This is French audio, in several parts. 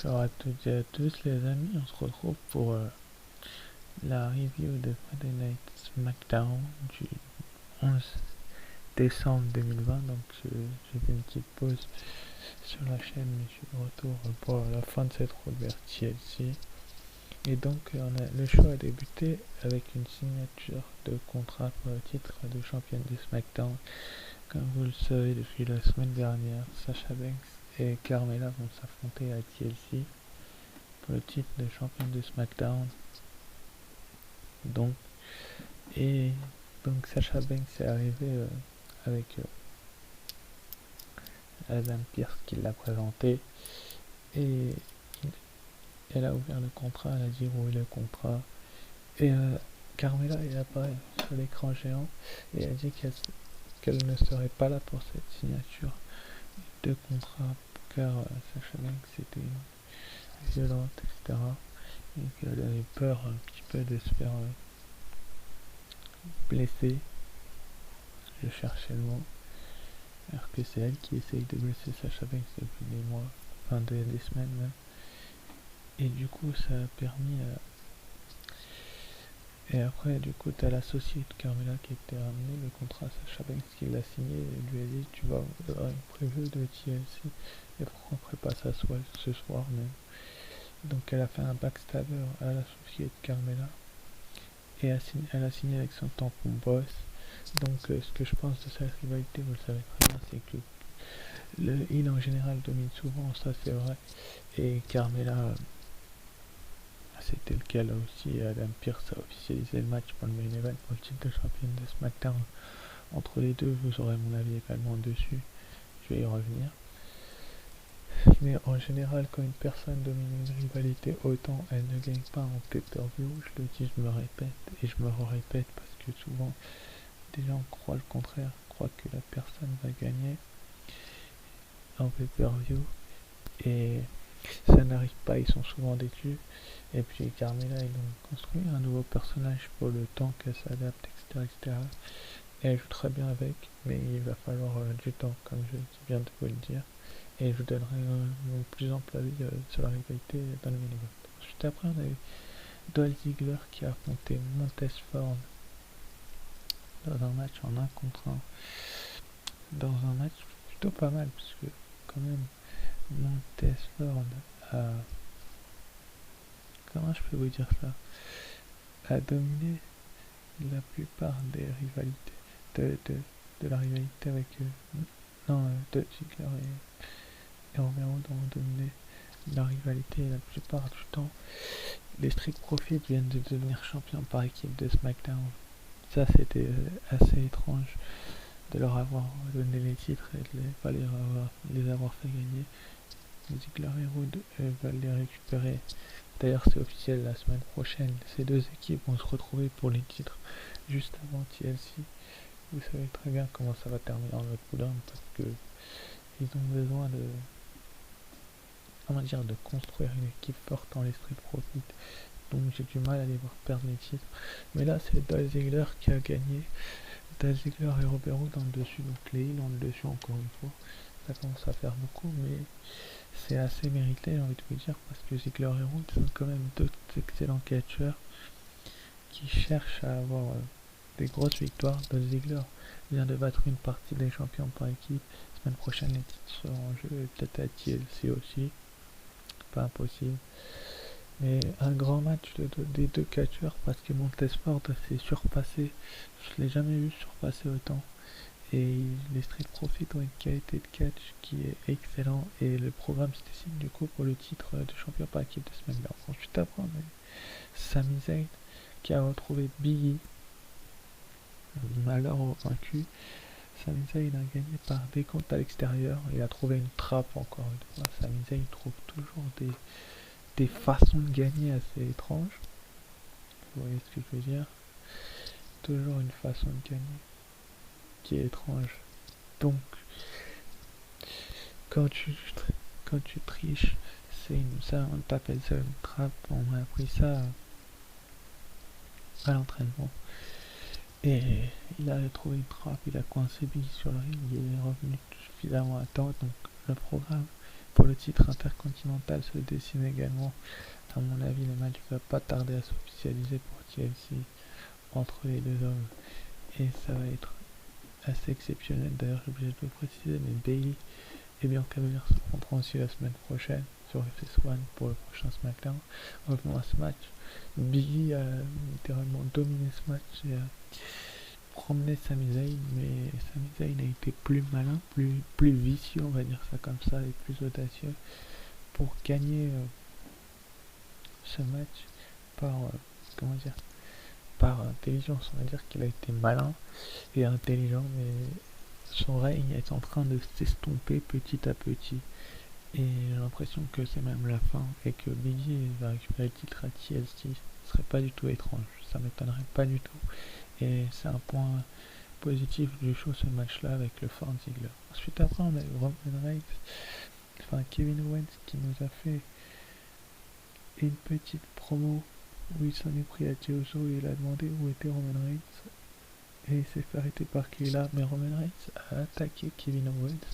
Bonjour à toutes et à tous les amis, on se retrouve pour la review de Friday Night SmackDown du 11 décembre 2020. Donc j'ai fait une petite pause sur la chaîne mais je suis de retour pour la fin de cette road vers TLC. Et donc le show a débuté avec une signature de contrat pour le titre de championne de SmackDown. Comme vous le savez depuis la semaine dernière, Sasha Banks et Carmella vont s'affronter à TLC pour le titre de championne de SmackDown. Donc Sasha Banks est arrivée avec Adam Pearce qui l'a présenté et elle a ouvert le contrat, elle a dit où est le contrat et Carmella elle apparaît sur l'écran géant et a dit qu'elle ne serait pas là pour cette signature de contrat car Sasha Banks était violente, etc. Et qu'elle avait peur un petit peu de se faire blesser. Je cherchais le mot. Alors que c'est elle qui essaye de blesser Sasha Banks depuis des mois, enfin des semaines même. Et du coup ça a permis et après du coup t'as l'associé de Carmella qui était ramené le contrat à Sasha Banks qui l'a signé et lui a dit tu vas avoir une preview de TLC et pourquoi on ferait pas ça ce soir même. Donc elle a fait un backstabber à l'associé de Carmella et elle a signé avec son tampon boss. Donc ce que je pense de cette rivalité, vous le savez très bien, c'est que le heel en général domine souvent, ça c'est vrai. Et Carmella, c'était le cas là aussi. Adam Pearce a officialisé le match pour le main event pour le titre de championne de SmackDown. Entre les deux, vous aurez mon avis également dessus. Je vais y revenir. Mais en général, quand une personne domine une rivalité autant, elle ne gagne pas en pay-per-view. Je le dis, je me répète et je me répète parce que souvent, des gens croient le contraire, croient que la personne va gagner en pay-per-view et ça n'arrive pas, ils sont souvent déçus. Et puis Carmella, ils ont construit un nouveau personnage pour le temps qu'elle s'adapte, etc. Et elle joue très bien avec, mais il va falloir du temps, comme je viens de vous le dire. Et je vous donnerai mon plus ample avis sur la rivalité dans le mini. Ensuite après, on a eu Dolph Ziggler qui a affronté Montez Ford dans un match en 1 contre 1. Dans un match plutôt pas mal, parce que quand même, Montez Ford a... Comment je peux vous dire ça, a dominé la plupart des rivalités de la rivalité avec Dolph Ziggler et Romero ont dominé la rivalité la plupart du temps. Les Street Profits viennent de devenir champions par équipe de SmackDown. Ça c'était assez étrange de leur avoir donné les titres et de pas les avoir fait gagner. Ziggler et Roode veulent les récupérer. D'ailleurs c'est officiel, la semaine prochaine ces deux équipes vont se retrouver pour les titres juste avant TLC. Vous savez très bien comment ça va terminer dans notre boulot parce que ils ont besoin de construire une équipe forte dans les Street Profits. Donc j'ai du mal à les voir perdre les titres. Mais là c'est Dolph Ziggler qui a gagné. Dolph Ziggler et Robert Roode ont le dessus, donc les Hills ont le dessus encore une fois. Ça commence à faire beaucoup, mais c'est assez mérité, j'ai envie de vous dire, parce que Ziggler et Roode sont quand même deux excellents catcheurs qui cherchent à avoir des grosses victoires. Dolph Ziggler vient de battre une partie des champions par équipe. La semaine prochaine, les titres seront en jeu, et peut-être à TLC aussi. Pas impossible. Mais un grand match des deux catcheurs parce que Montez Ford s'est surpassé. Je l'ai jamais vu surpasser autant. Et les Street Profits ont une qualité de catch qui est excellent. Et le programme se dessine du coup pour le titre de champion par équipe de SmackDown. Ensuite après on a eu Sami Zayn qui a retrouvé Biggie. Malheur vaincu. Sami Zayn a gagné par décompte à l'extérieur. Il a trouvé une trappe encore une fois. Sami Zayn trouve toujours des façons de gagner assez étranges. Vous voyez ce que je veux dire? Toujours une façon de gagner qui est étrange. Donc, quand tu triches, ça, on t'appelle ça une trappe. On m'a appris ça à l'entraînement. Et il a trouvé une trappe, il a coincé Biggie sur le ring, il est revenu suffisamment à temps. Donc, le programme Pour le titre intercontinental se dessine également. À mon avis, le match va pas tarder à s'officialiser pour TLC entre les deux hommes. Et ça va être assez exceptionnel. D'ailleurs, j'ai oublié de le préciser, mais Bayley et Bianca Belair se rencontreront aussi la semaine prochaine sur FS1 pour le prochain SmackDown. Revenons à ce match. Biggie a littéralement dominé ce match et a promené Sami Zayn, mais Sami Zayn a été plus malin, plus vicieux, on va dire ça comme ça, et plus audacieux pour gagner ce match par comment dire, par intelligence. On va dire qu'il a été malin et intelligent, mais son règne est en train de s'estomper petit à petit. Et j'ai l'impression que c'est même la fin et que Biggie va récupérer le titre à TLC. Ce serait pas du tout étrange, ça m'étonnerait pas du tout. Et c'est un point positif du show, ce match-là, avec le Ford Ziggler. Ensuite, après, on a eu Roman Reigns, enfin Kevin Owens, qui nous a fait une petite promo où il s'en est pris à Tioso et il a demandé où était Roman Reigns. Et il s'est fait arrêter par Kayla, mais Roman Reigns a attaqué Kevin Owens.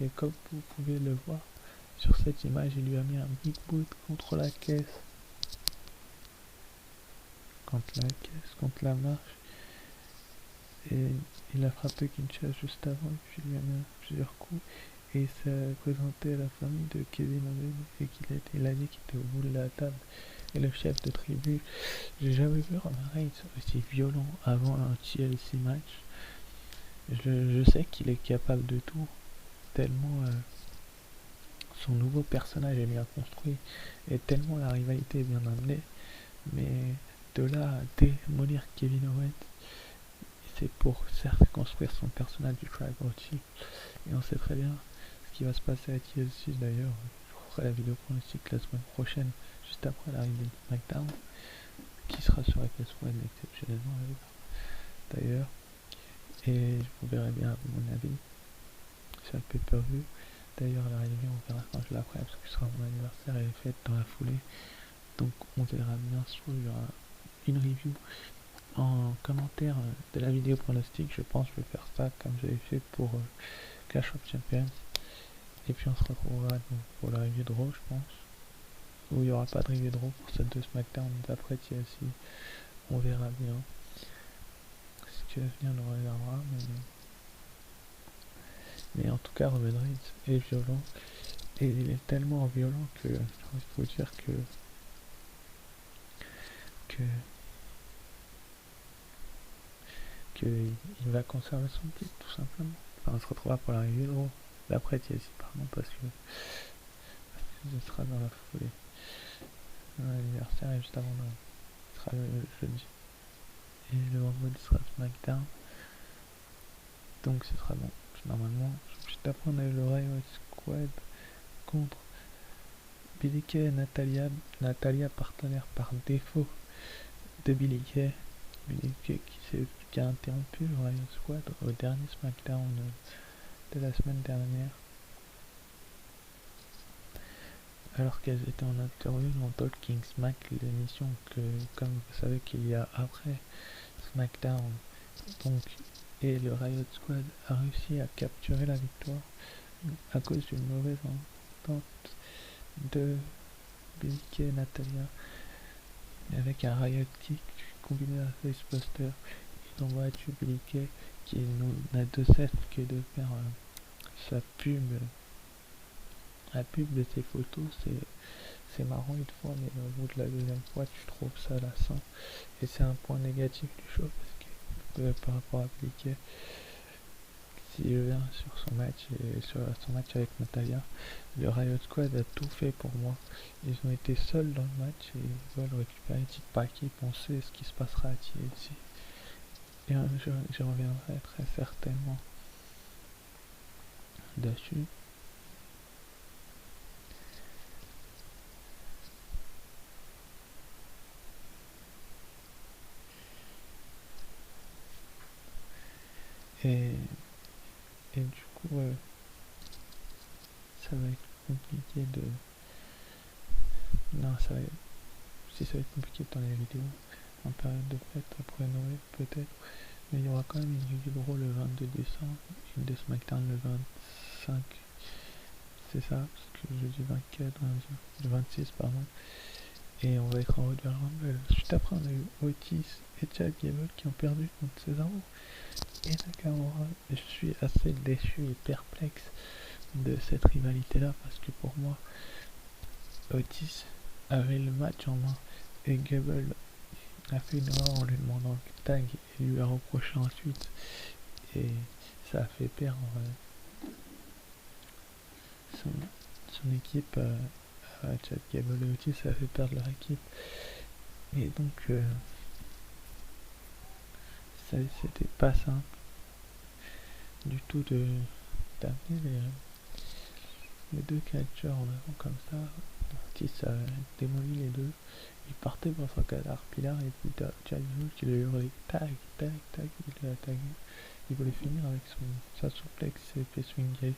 Et comme vous pouvez le voir sur cette image, il lui a mis un big boot contre la caisse. Contre la marche. Et il a frappé Kinshasa juste avant, et puis il lui a mis plusieurs coups. Et il s'est présenté à la famille de Kevin Owens et il a dit qu'il était au bout de la table. Et le chef de tribu, j'ai jamais vu Roman Reigns aussi violent avant un TLC match. Je sais qu'il est capable de tout, tellement son nouveau personnage est bien construit et tellement la rivalité est bien amenée. Mais de là à démolir Kevin Owens, c'est pour certes construire son personnage du Tribal Chief. Et on sait très bien ce qui va se passer à TLC d'ailleurs. Je ferai la vidéo pronostic la semaine prochaine, juste après l'arrivée de SmackDown, qui sera sur FS1 exceptionnellement d'ailleurs. Et vous verrez bien mon avis sur le pay-per-view. D'ailleurs, l'arrivée, on verra quand je la ferai, parce que ce sera mon anniversaire et les fêtes dans la foulée. Donc, on verra bien sûr, il y aura une review en commentaire de la vidéo pronostic. Je pense que je vais faire ça comme j'avais fait pour Clash of Champions. Et puis, on se retrouvera donc, pour la review de Raw, je pense. Où il n'y aura pas de review de Raw pour celle de SmackDown d'après TLC. On verra bien. Ce qui va venir nous regardera, mais en tout cas, Roman Reigns est violent. Et il est tellement violent que il faut dire que il va conserver son titre tout simplement. Enfin, on se retrouvera pour l'arrivée d'après TLC, pardon, parce que ce sera dans la foulée. L'anniversaire est juste avant ce sera le jeudi. Et le vendredi sera SmackDown. Donc ce sera bon. Normalement, juste après on a eu le Riot Squad contre Billie Kay et Natalia partenaire par défaut de Billie Kay. Billie Kay qui a interrompu le Riot Squad au dernier SmackDown de la semaine dernière. Alors qu'elles étaient en interview dans Talking Smack, l'émission que, comme vous savez qu'il y a après SmackDown, donc, et le Riot Squad a réussi à capturer la victoire à cause d'une mauvaise entente de Billie Kay et Natalia, avec un Riot Kick combiné à Facebuster. Ils ont battu Billie Kay qui n'a de cesse que de faire sa pub, la pub de ses photos. C'est marrant une fois, mais au bout de la deuxième fois tu trouves ça lassant, et c'est un point négatif du show parce que par rapport à Billie Kay, si je viens sur son match et sur son match avec Natalia, le Riot Squad a tout fait pour moi. Ils ont été seuls dans le match et ils veulent récupérer une petite paquet, penser ce qui se passera à TLC. Et je reviendrai très certainement dessus. Et du coup, ça va être compliqué de... Non, ça va être compliqué dans les vidéos en période de fête après Noël peut-être. Mais il y aura quand même une review de Raw le 22 décembre, une de SmackDown le 25 c'est ça, parce que jeudi 24, le 26, pardon. Et on va être en Royal Rumble. Juste après, on a eu Otis et Chad Gable qui ont perdu contre Cesaro et Nakamura. Et je suis assez déçu et perplexe de cette rivalité-là, parce que pour moi, Otis avait le match en main et Gable a fait une erreur en lui demandant le tag et lui a reproché ensuite. Et ça a fait perdre son équipe à Chad Gable et Otis, ça a fait perdre leur équipe. Et donc, c'était pas simple du tout d'amener les deux catcheurs en avant comme ça. Otis a démoli les deux. Il partait pour son Caterpillar et puis Chad Gable qui lui a hurlé tag, tag, tag, il l'a tagué. Il voulait finir avec sa souplex et puis swingé.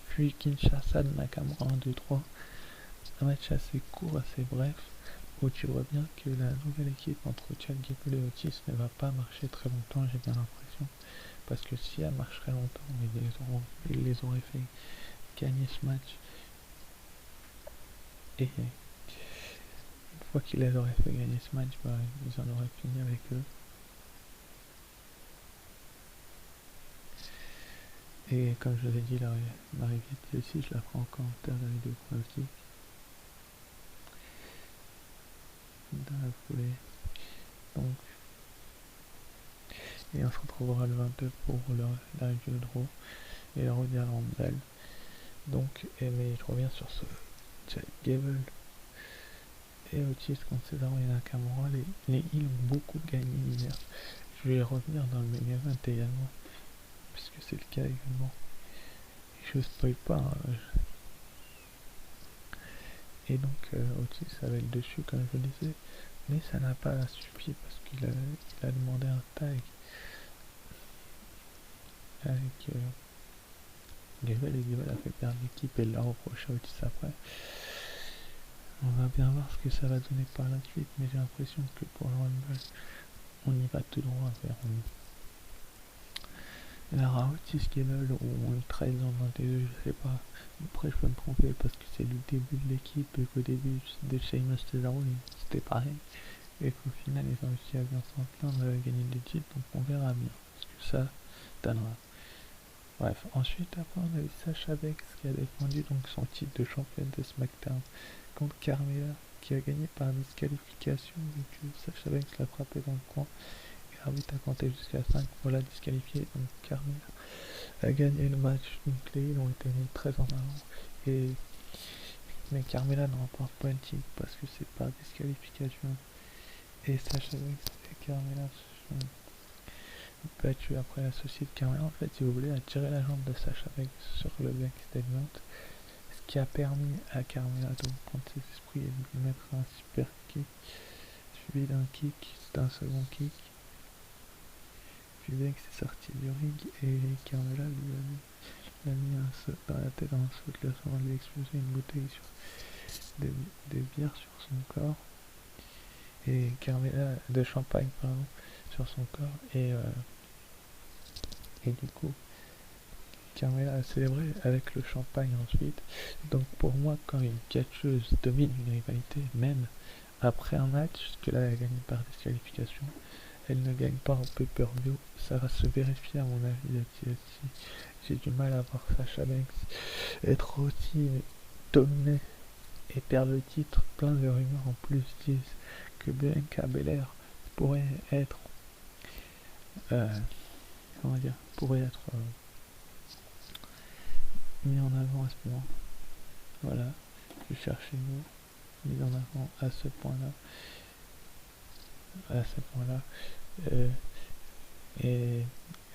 Puis Kinshasa de Nakamura 1, 2, 3. Un match assez court, assez bref, où tu vois bien que la nouvelle équipe entre Chad Gable et Otis ne va pas marcher très longtemps, j'ai bien l'impression. Parce que si elle marcherait longtemps, ils les auraient fait gagner ce match. Et une fois qu'ils les auraient fait gagner ce match, bah, ils en auraient fini avec eux. Et comme je vous ai dit, la rivalité aussi, je la prends en commentaire dans la vidéo pronostic. Dans la foulée. Donc, et on se retrouvera le 22 pour la review de Raw et la Royal Rumble. Donc, mais je reviens sur ce Chad Gable et Otis contre Cesaro et Nakamura. Les Heels ont beaucoup gagné hier. Je vais revenir dans le main event également, puisque c'est le cas également. Et je spoil pas. Hein, Et donc Otis avait le dessus comme je le disais, mais ça n'a pas suffi parce qu'il a demandé un tag avec Gable et Gable a fait perdre l'équipe et l'a reproché à Otis après. On va bien voir ce que ça va donner par la suite, mais j'ai l'impression que pour le Rumble, on y va tout droit vers la Otis Gable ou une trahison dans les deux, je sais pas. Après je peux me tromper parce que c'est le début de l'équipe et qu'au début de Sheamus Cesaro c'était pareil. Et qu'au final ils ont réussi à bien s'entendre, gagner des titres, donc on verra bien ce que ça donnera. Bref, ensuite après on a eu Sasha Banks qui a défendu donc son titre de championne de SmackDown contre Carmella qui a gagné par disqualification, donc Sasha Banks l'a frappé dans le coin et l'arbitre a compté jusqu'à 5 pour la disqualifier, donc Carmella a gagné le match, donc les Heels ont été mis très en avant mais Carmella ne remporte pas le titre parce que c'est par disqualification et Sasha Banks et Carmella se sont battus après l'associé de Carmella. En fait, si vous voulez, a tiré la jambe de Sasha Banks sur le backstage, ce qui a permis à Carmella de prendre ses esprits et de lui mettre un super kick suivi d'un kick, d'un second kick. Puis Banks est sorti du ring et Carmella lui a mis un saut dans la tête, un saut de glaçon, lui a explosé une bouteille de bière sur son corps et Carmella de champagne pardon sur son corps et du coup Carmella a célébré avec le champagne ensuite. Donc pour moi, quand une catcheuse domine une rivalité, même après un match que là elle gagne par disqualification, elle ne gagne pas en pay-per-view, ça va se vérifier à mon avis. J'ai du mal à voir Sasha Banks être aussi dominée et perdre le titre. Plein de rumeurs en plus disent que Bianca Belair pourrait être mis en avant à ce moment. Voilà, je cherchais le mot. Mis en avant à ce point-là. Et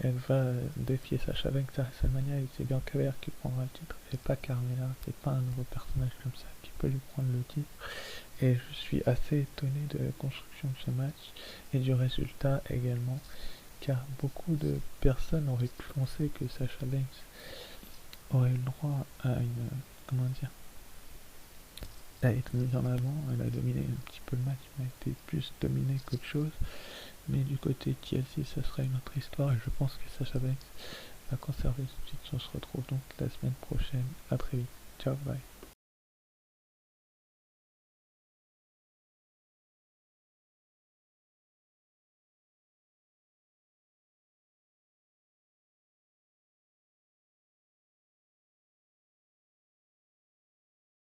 elle va défier Sasha Banks à WrestleMania et c'est Bianca Belair qui prendra le titre et pas Carmella. C'est pas un nouveau personnage comme ça qui peut lui prendre le titre. Et je suis assez étonné de la construction de ce match et du résultat également, car beaucoup de personnes auraient pu penser que Sasha Banks aurait eu le droit à à être mise en avant. Elle a dominé un petit peu le match, mais elle a été plus dominée qu'autre chose. Mais du côté de TLC, ça sera une autre histoire et je pense que Sasha Banks va conserver ce titre. On se retrouve donc la semaine prochaine. À très vite. Ciao, bye.